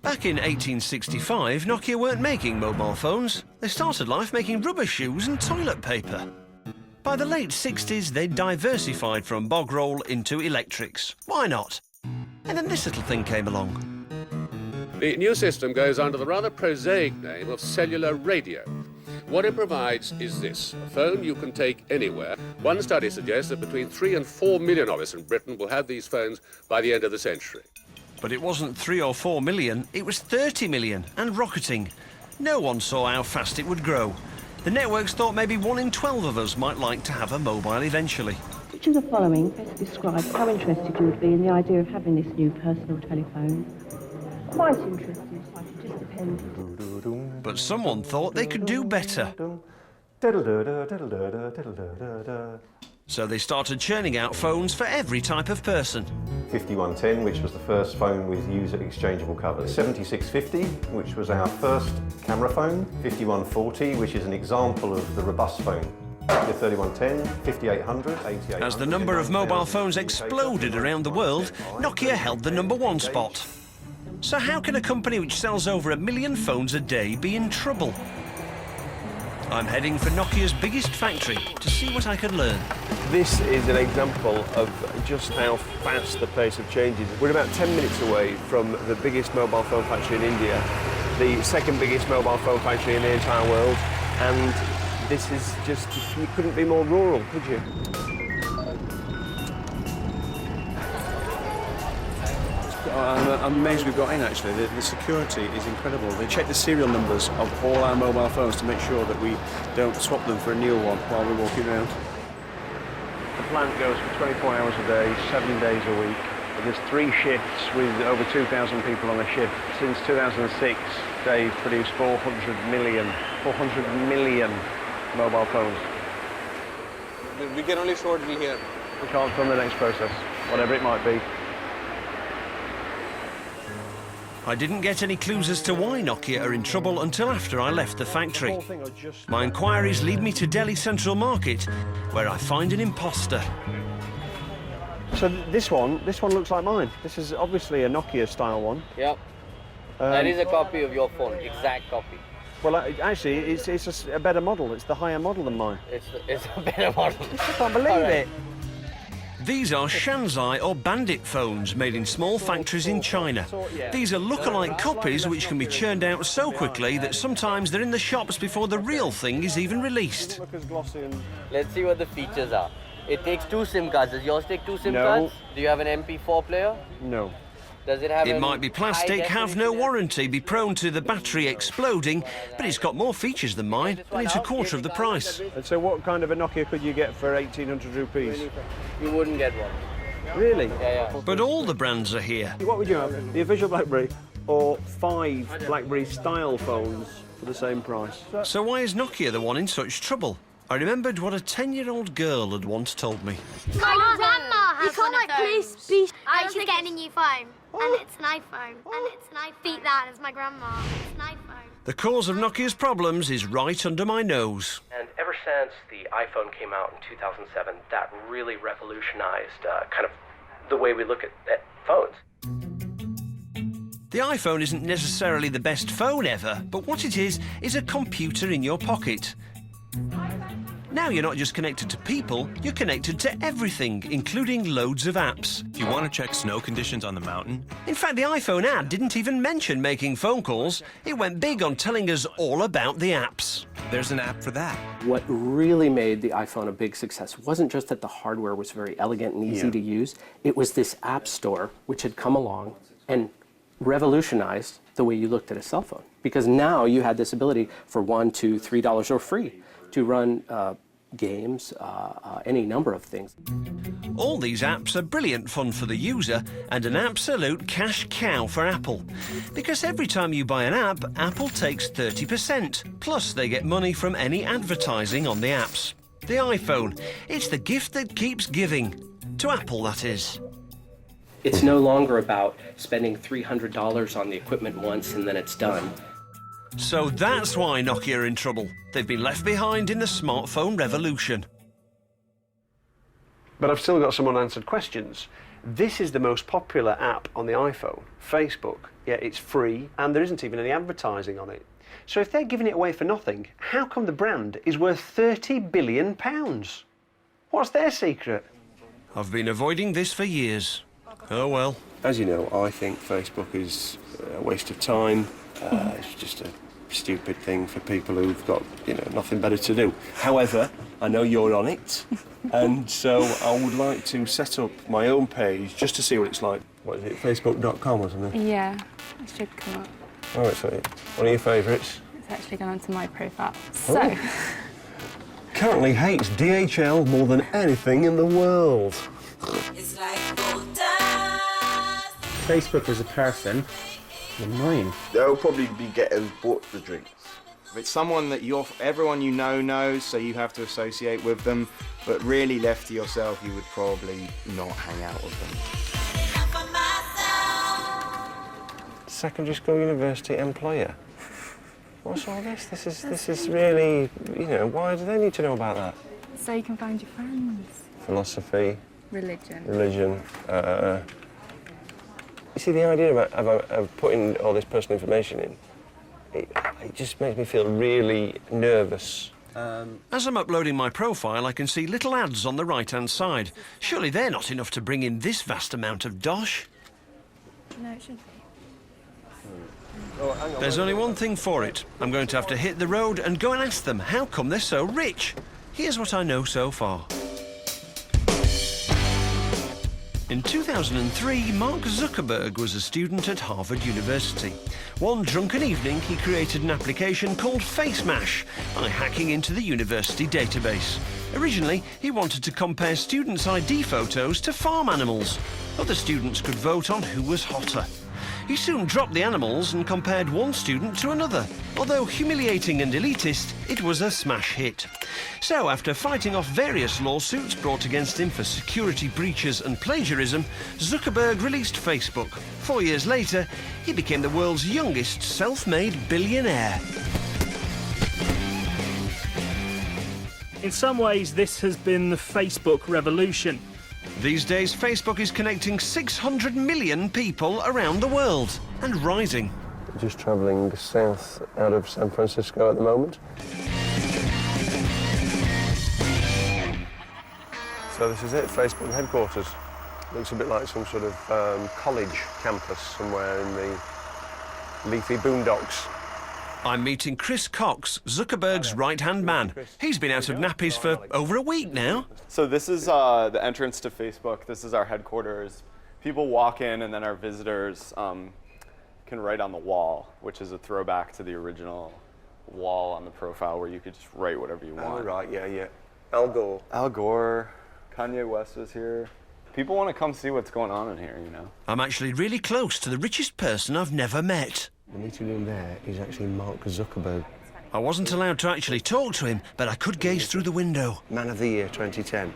Back in 1865, Nokia weren't making mobile phones. They started life making rubber shoes and toilet paper. By the late 60s, they'd diversified from bog roll into electrics. Why not? And then this little thing came along. The new system goes under the rather prosaic name of cellular radio. What it provides is this: a phone you can take anywhere. One study suggests that between 3 and 4 million of us in Britain will have these phones by the end of the century. But it wasn't 3 or 4 million, it was 30 million, and rocketing. No one saw how fast it would grow. The networks thought maybe 1 in 12 of us might like to have a mobile eventually. Which of the following best describes how interested you would be in the idea of having this new personal telephone? Quite interested, it just depends. But someone thought they could do better. So they started churning out phones for every type of person. 5110, which was the first phone with user-exchangeable covers. 7650, which was our first camera phone. 5140, which is an example of the robust phone. The 3110, 5800, 8800... As the number of mobile phones exploded around the world, Nokia held the #1 spot. So how can a company which sells over 1 million phones a day be in trouble? I'm heading for Nokia's biggest factory to see what I can learn. This is an example of just how fast the pace of change is. We're about 10 minutes away from the biggest mobile phone factory in India, the second biggest mobile phone factory in the entire world, and this is just, you couldn't be more rural, could you? I'm amazed we've got in, actually. The security is incredible. They check the serial numbers of all our mobile phones to make sure that we don't swap them for a new one while we're walking around. The plant goes for 24 hours a day, 7 days a week. There's 3 shifts with over 2,000 people on a shift. Since 2006, they've produced 400 million mobile phones. We can only show it here. We can't film the next process, whatever it might be. I didn't get any clues as to why Nokia are in trouble until after I left the factory. My inquiries lead me to Delhi Central Market, where I find an imposter. So this one looks like mine. This is obviously a Nokia style one. Yep. That is a copy of your phone, exact copy. Well, actually, it's a better model. It's the higher model than mine. It's a better model. I can't believe it. These are Shanzai or Bandit phones made in small factories in China. These are look-alike copies which can be churned out so quickly that sometimes they're in the shops before the real thing is even released. Let's see what the features are. It takes 2 SIM cards. Does yours take 2 SIM cards? Do you have an MP4 player? No. Does it have It might be plastic, have no warranty, be prone to the battery exploding, but it's got more features than mine, and it's a quarter of the price. And so what kind of a Nokia could you get for 1,800 rupees? You wouldn't get one. Really? Yeah. But all the brands are here. What would you have? The official BlackBerry or 5 BlackBerry style phones for the same price? So why is Nokia the one in such trouble? I remembered what a 10-year-old girl had once told me. My grandma has one of those. Please. She's getting a new phone, and it's an iPhone, and it's an iPhone. Beat that as my grandma. It's an iPhone. The cause of Nokia's problems is right under my nose. And ever since the iPhone came out in 2007, that really revolutionized kind of the way we look at phones. The iPhone isn't necessarily the best phone ever, but what it is a computer in your pocket. Now you're not just connected to people, you're connected to everything, including loads of apps. Do you want to check snow conditions on the mountain? In fact, the iPhone ad didn't even mention making phone calls. It went big on telling us all about the apps. There's an app for that. What really made the iPhone a big success wasn't just that the hardware was very elegant and easy to use. It was this app store which had come along and revolutionized the way you looked at a cell phone. Because now you had this ability for $1, $2, $3 or free to run games, any number of things. All these apps are brilliant fun for the user and an absolute cash cow for Apple. Because every time you buy an app, Apple takes 30%. Plus they get money from any advertising on the apps. The iPhone, it's the gift that keeps giving. To Apple, that is. It's no longer about spending $300 on the equipment once and then it's done. So that's why Nokia are in trouble. They've been left behind in the smartphone revolution. But I've still got some unanswered questions. This is the most popular app on the iPhone, Facebook. Yeah, it's free, and there isn't even any advertising on it. So if they're giving it away for nothing, how come the brand is worth £30 billion? What's their secret? I've been avoiding this for years. Oh well. As you know, I think Facebook is a waste of time. It's just a stupid thing for people who've got, nothing better to do. However, I know you're on it, and so I would like to set up my own page just to see what it's like. What is it, facebook.com or something? Yeah, it should come up. Oh, it's one of your favourites. It's actually gone onto my profile. So. Currently hates DHL more than anything in the world. It's like gold dust. Facebook as a person, annoying. They'll probably be getting bought the drinks. If it's someone that everyone you know knows, so you have to associate with them, but really left to yourself, you would probably not hang out with them. Secondary school, university, employer. What's all this? This is really, why do they need to know about that? So you can find your friends. Philosophy. Religion. You see, the idea of putting all this personal information in, it just makes me feel really nervous. As I'm uploading my profile, I can see little ads on the right-hand side. Surely they're not enough to bring in this vast amount of dosh. No, it should be. Oh, hang on, There's only one thing for it. I'm going to have to hit the road and go and ask them how come they're so rich. Here's what I know so far. In 2003, Mark Zuckerberg was a student at Harvard University. One drunken evening, he created an application called FaceMash by hacking into the university database. Originally, he wanted to compare students' ID photos to farm animals. Other students could vote on who was hotter. He soon dropped the animals and compared one student to another. Although humiliating and elitist, it was a smash hit. So, after fighting off various lawsuits brought against him for security breaches and plagiarism, Zuckerberg released Facebook. 4 years later, he became the world's youngest self-made billionaire. In some ways, this has been the Facebook revolution. These days, Facebook is connecting 600 million people around the world, and rising. Just travelling south out of San Francisco at the moment. So this is it, Facebook headquarters. Looks a bit like some sort of college campus somewhere in the leafy boondocks. I'm meeting Chris Cox, Zuckerberg's right-hand man. He's been out of nappies for over a week now. So this is the entrance to Facebook. This is our headquarters. People walk in and then our visitors can write on the wall, which is a throwback to the original wall on the profile where you could just write whatever you want. Oh, right, yeah. Al Gore. Al Gore, Kanye West was here. People want to come see what's going on in here, you know. I'm actually really close to the richest person I've never met. The meeting room there is actually Mark Zuckerberg. I wasn't allowed to actually talk to him, but I could gaze through the window. Man of the Year 2010,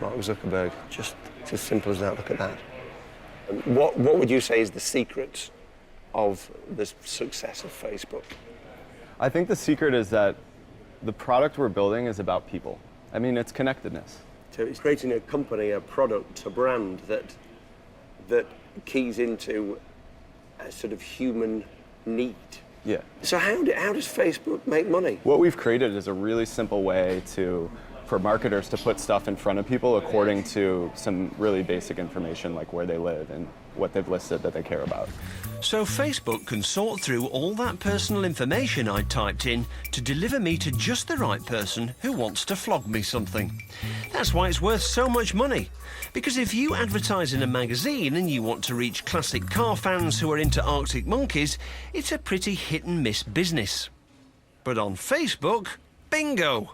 Mark Zuckerberg. Just it's as simple as that, look at that. What would you say is the secret of the success of Facebook? I think the secret is that the product we're building is about people. I mean, it's connectedness. So it's creating a company, a product, a brand that keys into a sort of human need. Yeah. So how does Facebook make money? What we've created is a really simple way for marketers to put stuff in front of people according to some really basic information like where they live and what they've listed that they care about. So Facebook can sort through all that personal information I typed in to deliver me to just the right person who wants to flog me something. That's why it's worth so much money. Because if you advertise in a magazine and you want to reach classic car fans who are into Arctic monkeys, it's a pretty hit and miss business. But on Facebook, bingo!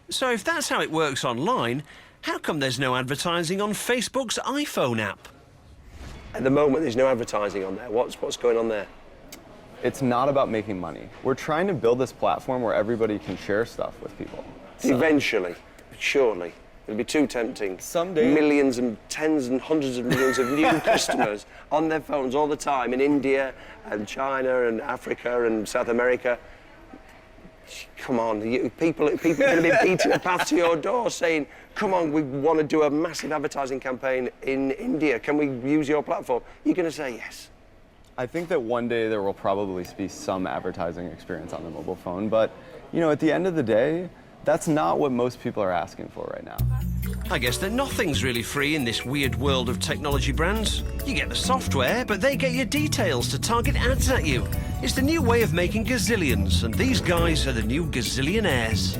So if that's how it works online, how come there's no advertising on Facebook's iPhone app? At the moment, there's no advertising on there. What's going on there? It's not about making money. We're trying to build this platform where everybody can share stuff with people. Eventually, surely. It'll be too tempting. Someday. Millions and tens and hundreds of millions of new customers on their phones all the time in India and China and Africa and South America. Come on, people are going to be beating a path to your door saying, come on, we want to do a massive advertising campaign in India. Can we use your platform? You're going to say yes. I think that one day there will probably be some advertising experience on the mobile phone, but, you know, at the end of the day, that's not what most people are asking for right now. I guess that nothing's really free in this weird world of technology brands. You get the software, but they get your details to target ads at you. It's the new way of making gazillions, and these guys are the new gazillionaires.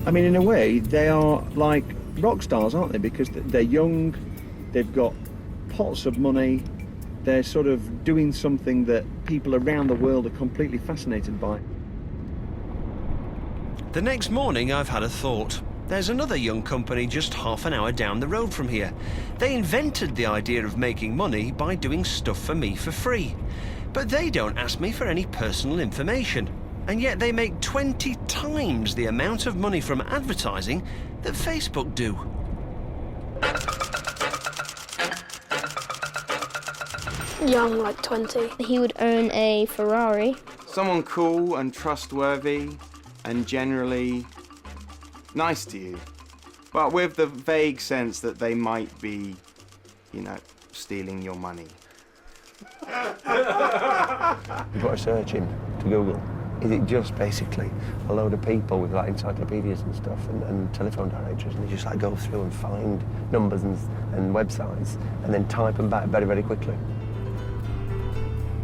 I mean, in a way, they are like rock stars, aren't they? Because they're young, they've got pots of money, they're sort of doing something that people around the world are completely fascinated by. The next morning, I've had a thought. There's another young company just half an hour down the road from here. They invented the idea of making money by doing stuff for me for free. But they don't ask me for any personal information. And yet they make 20 times the amount of money from advertising that Facebook do. Young, like 20. He would own a Ferrari. Someone cool and trustworthy and generally nice to you, but with the vague sense that they might be, you know, stealing your money. You put a search in to Google. Is it just basically a load of people with like encyclopedias and stuff and telephone directories, and they just like go through and find numbers and websites and then type them back very, very quickly?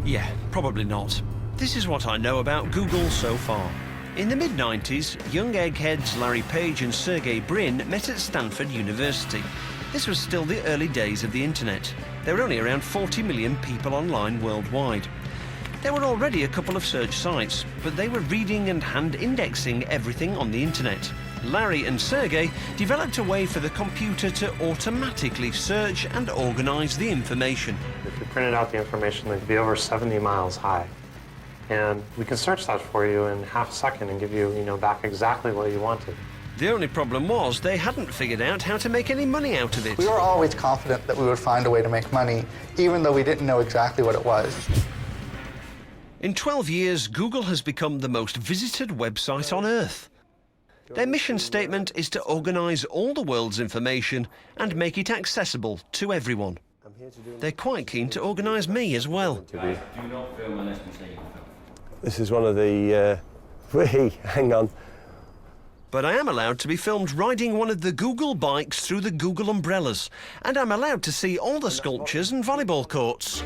Yeah, probably not. This is what I know about Google so far. In the mid-90s, young eggheads Larry Page and Sergey Brin met at Stanford University. This was still the early days of the internet. There were only around 40 million people online worldwide. There were already a couple of search sites, but they were reading and hand-indexing everything on the internet. Larry and Sergey developed a way for the computer to automatically search and organise the information. If we printed out the information, it'd be over 70 miles high. And we can search that for you in half a second and give you, back exactly what you wanted. The only problem was they hadn't figured out how to make any money out of it. We were always confident that we would find a way to make money, even though we didn't know exactly what it was. In 12 years, Google has become the most visited website on Earth. Their mission statement is to organise all the world's information and make it accessible to everyone. They're quite keen to organise me as well. This is one of the... hang on. But I am allowed to be filmed riding one of the Google bikes through the Google umbrellas, and I'm allowed to see all the sculptures and volleyball courts.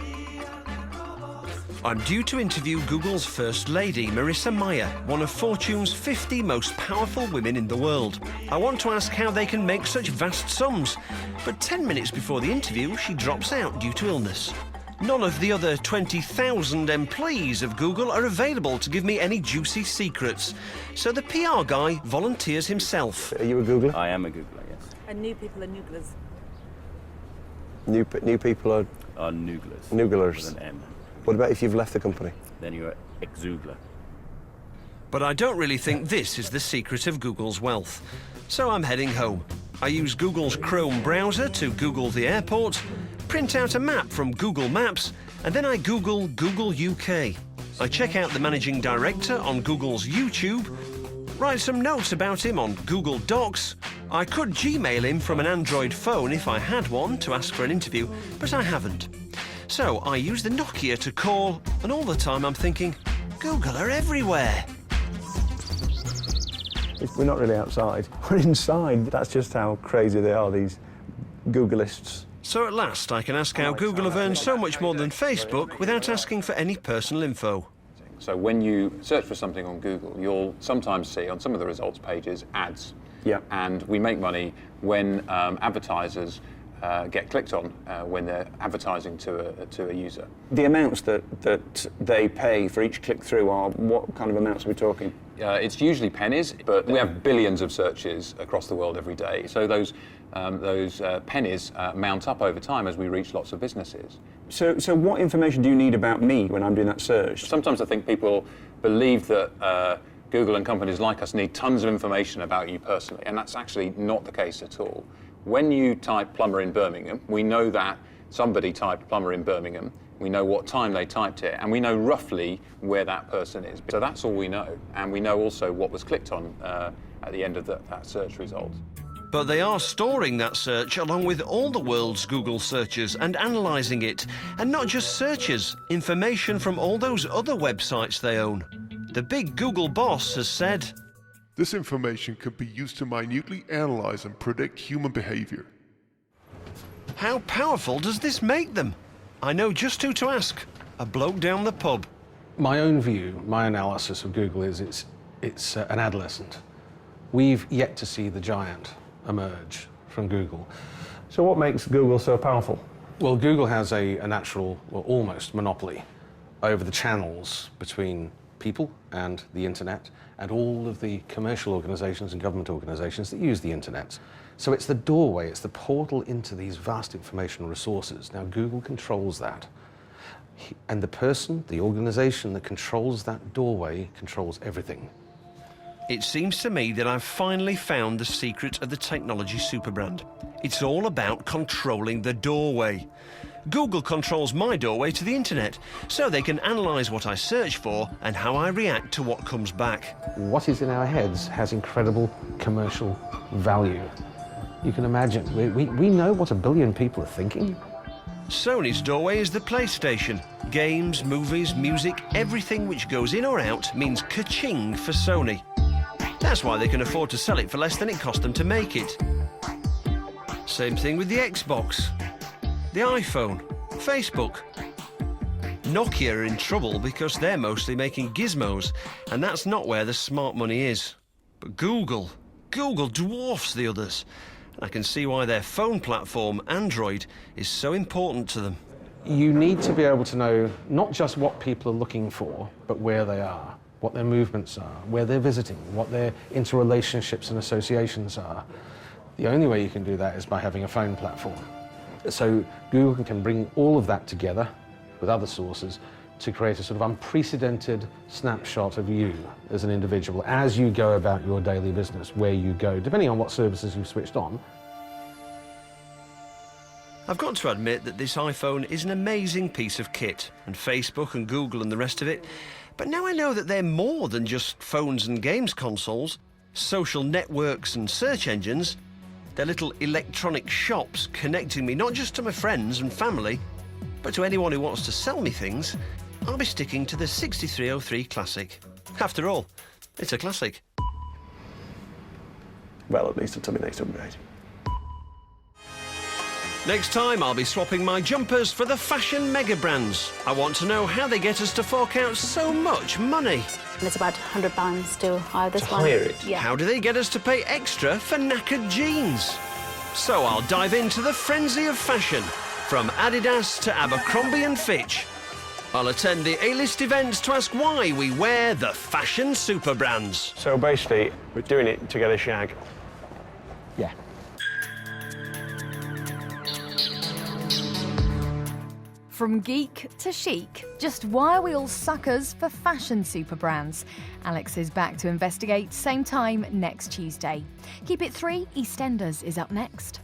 I'm due to interview Google's First Lady, Marissa Mayer, one of Fortune's 50 most powerful women in the world. I want to ask how they can make such vast sums, but 10 minutes before the interview, she drops out due to illness. None of the other 20,000 employees of Google are available to give me any juicy secrets, so the PR guy volunteers himself. Are you a Googler? I am a Googler, yes. And new people are nooglers. New people are... Are nooglers. Nooglers. With an N. What about if you've left the company? Then you're ex-Googler. But I don't really think this is the secret of Google's wealth. So I'm heading home. I use Google's Chrome browser to Google the airport, print out a map from Google Maps, and then I Google Google UK. I check out the managing director on Google's YouTube, write some notes about him on Google Docs. I could Gmail him from an Android phone if I had one to ask for an interview, but I haven't. So I use the Nokia to call, and all the time I'm thinking, Google are everywhere. We're not really outside, we're inside. That's just how crazy they are, these Googleists. So at last I can ask how Google have earned so much more than Facebook without asking for any personal info. So when you search for something on Google, you'll sometimes see on some of the results pages ads. Yeah. And we make money when advertisers get clicked on when they're advertising to a user. The amounts that they pay for each click-through are, what kind of amounts are we talking? It's usually pennies, but we have billions of searches across the world every day. So those pennies mount up over time as we reach lots of businesses. So what information do you need about me when I'm doing that search? Sometimes I think people believe that Google and companies like us need tons of information about you personally, and that's actually not the case at all. When you type plumber in Birmingham, we know that somebody typed plumber in Birmingham, we know what time they typed it, and we know roughly where that person is. So that's all we know, and we know also what was clicked on at the end of that search result. But they are storing that search along with all the world's Google searches and analysing it. And not just searches, information from all those other websites they own. The big Google boss has said, "This information could be used to minutely analyse and predict human behaviour." How powerful does this make them? I know just who to ask. A bloke down the pub. My own view, my analysis of Google is it's an adolescent. We've yet to see the giant emerge from Google. So what makes Google so powerful? Well, Google has a natural, or almost, monopoly over the channels between people and the internet and all of the commercial organisations and government organisations that use the internet. So it's the doorway, it's the portal into these vast information resources. Now, Google controls that. And the person, the organisation that controls that doorway controls everything. It seems to me that I've finally found the secret of the technology superbrand. It's all about controlling the doorway. Google controls my doorway to the internet, so they can analyse what I search for and how I react to what comes back. What is in our heads has incredible commercial value. You can imagine, we know what 1 billion people are thinking. Sony's doorway is the PlayStation. Games, movies, music, everything which goes in or out means ka-ching for Sony. That's why they can afford to sell it for less than it cost them to make it. Same thing with the Xbox, the iPhone, Facebook. Nokia are in trouble because they're mostly making gizmos, and that's not where the smart money is. But Google dwarfs the others. I can see why their phone platform, Android, is so important to them. You need to be able to know not just what people are looking for, but where they are, what their movements are, where they're visiting, what their interrelationships and associations are. The only way you can do that is by having a phone platform. So Google can bring all of that together with other sources to create a sort of unprecedented snapshot of you as an individual as you go about your daily business, where you go, depending on what services you've switched on. I've got to admit that this iPhone is an amazing piece of kit, and Facebook and Google and the rest of it, but now I know that they're more than just phones and games consoles, social networks and search engines. They're little electronic shops connecting me not just to my friends and family, but to anyone who wants to sell me things. I'll be sticking to the 6303 Classic. After all, it's a classic. Well, at least until my next upgrade. Next time, I'll be swapping my jumpers for the fashion mega brands. I want to know how they get us to fork out so much money. It's about £100 to hire this one. Hire it? Yeah. How do they get us to pay extra for knackered jeans? So I'll dive into the frenzy of fashion, from Adidas to Abercrombie and Fitch. I'll attend the A-list events to ask why we wear the fashion Superbrands. So basically, we're doing it to get a shag. Yeah. From geek to chic, just why are we all suckers for fashion Superbrands? Alex is back to investigate, same time next Tuesday. Keep it 3, EastEnders is up next.